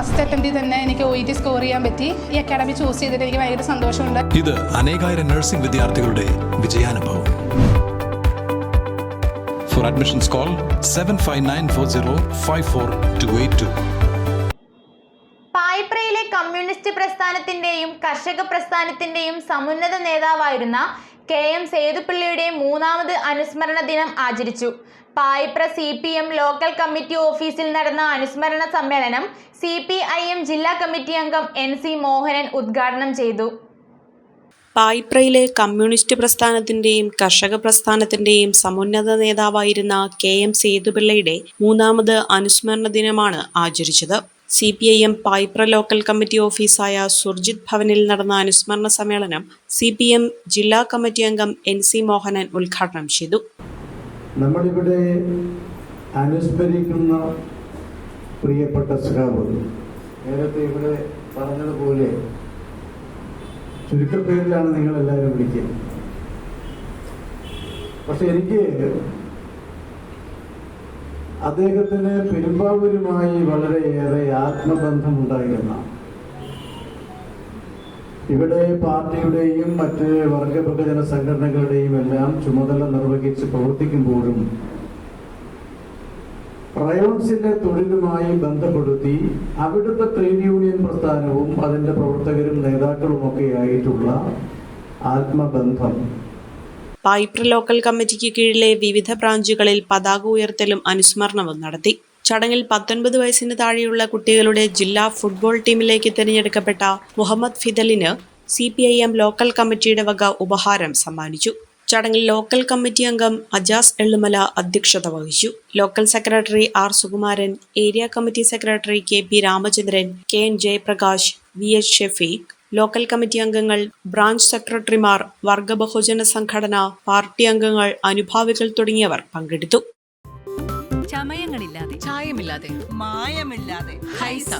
First അറ്റംപ്റ്റിൽ തന്നെ എനിക്ക് OET score ചെയ്യാൻ പറ്റി. ഈ അക്കാഡമി ചൂസ് ചെയ്തിട്ട് എനിക്ക് ഭയങ്കര സന്തോഷമുണ്ട്. ഇത് അനേകായിരം നഴ്സിംഗ് വിദ്യാർത്ഥികളുടെ വിജയാനുഭവം. For admissions call 7594054282. പായിപ്രയിലെ കമ്മ്യൂണിസ്റ്റ് പ്രസ്ഥാനത്തിന്റെയും കർഷക പ്രസ്ഥാനത്തിന്റെയും സമുന്നത നേതാവായിരുന്ന KM സേതുപിള്ളയുടെ 3ാമത് അനുസ്മരണ ദിനം ആചരിച്ചു. പായിപ്ര CPM ലോക്കൽ കമ്മിറ്റി ഓഫീസിൽ നടന്ന അനുസ്മരണ സമ്മേളനം CPIM ജില്ലാ കമ്മിറ്റി അംഗം NC മോഹനൻ ഉദ്ഘാടനം ചെയ്തു. പായിപ്രയിലെ കമ്മ്യൂണിസ്റ്റ് പ്രസ്ഥാനത്തിന്റെയും കർഷക പ്രസ്ഥാനത്തിന്റെയും സമുന്നത നേതാവായിരുന്ന KM സേതുപിള്ളയുടെ 3ാമത് അനുസ്മരണ ദിനമാണ് ആചരിച്ചത്. CPIM പായിപ്ര ലോക്കൽ കമ്മിറ്റി ഓഫീസായ സുർജിത് ഭവനിൽ നടന്ന അനുസ്മരണ സമ്മേളനം CPM ജില്ലാ കമ്മിറ്റി അംഗം NC മോഹനൻ ഉദ്ഘാടനം ചെയ്തു. നമ്മളിവിടെ അനുസ്മരിക്കുന്ന പ്രിയപ്പെട്ട സഖാവ് നേരത്തെ ഇവിടെ പറഞ്ഞതുപോലെ ചുരുക്കപ്പേരിലാണ് നിങ്ങളെല്ലാവരും വിളിക്കുക. പക്ഷെ എനിക്ക് അദ്ദേഹത്തിന് പെരുമ്പാവൂരുമായി വളരെയേറെ ആത്മബന്ധമുണ്ടായിരുന്ന, ഇവിടെ പാർട്ടിയുടെയും മറ്റ് വർഗബഹുജന സംഘടനകളുടെയും എല്ലാം ചുമതല നിർവഹിച്ച് പ്രവർത്തിക്കുമ്പോഴും റയോൺസിന്റെ തൊഴിലുമായി ബന്ധപ്പെടുത്തി അവിടുത്തെ ട്രേഡ് യൂണിയൻ പ്രസ്ഥാനവും അതിന്റെ പ്രവർത്തകരും നേതാക്കളുമൊക്കെ ആയിട്ടുള്ള ആത്മബന്ധം. പായിപ്ര ലോക്കൽ കമ്മിറ്റിക്ക് കീഴിലെ വിവിധ ബ്രാഞ്ചുകളിൽ പതാക ഉയർത്തലും അനുസ്മരണവും നടത്തി. ചടങ്ങിൽ 19 വയസ്സിന് താഴെയുള്ള കുട്ടികളുടെ ജില്ലാ ഫുട്ബോൾ ടീമിലേക്ക് തിരഞ്ഞെടുക്കപ്പെട്ട മുഹമ്മദ് ഫിദലിന് CPIM ലോക്കൽ കമ്മിറ്റിയുടെ വക ഉപഹാരം സമ്മാനിച്ചു. ചടങ്ങിൽ ലോക്കൽ കമ്മിറ്റി അംഗം അജാസ് എള്ളുമല അധ്യക്ഷത വഹിച്ചു. Local secretary R Sukumaran, area committee secretary KP Ramachandran, KN Jayaprakash, VH Shefeeq, local committee അംഗങ്ങൾ, ബ്രാഞ്ച് സെക്രട്ടറിമാർ, വർഗ ബഹുജന സംഘടന, പാർട്ടി അംഗങ്ങൾ, അനുഭാവികൾ തുടങ്ങിയവർ പങ്കെടുത്തു. ചമയങ്ങളില്ലാതെ, ചായമില്ലാതെ, മായമില്ലാതെ, ഹൈസ.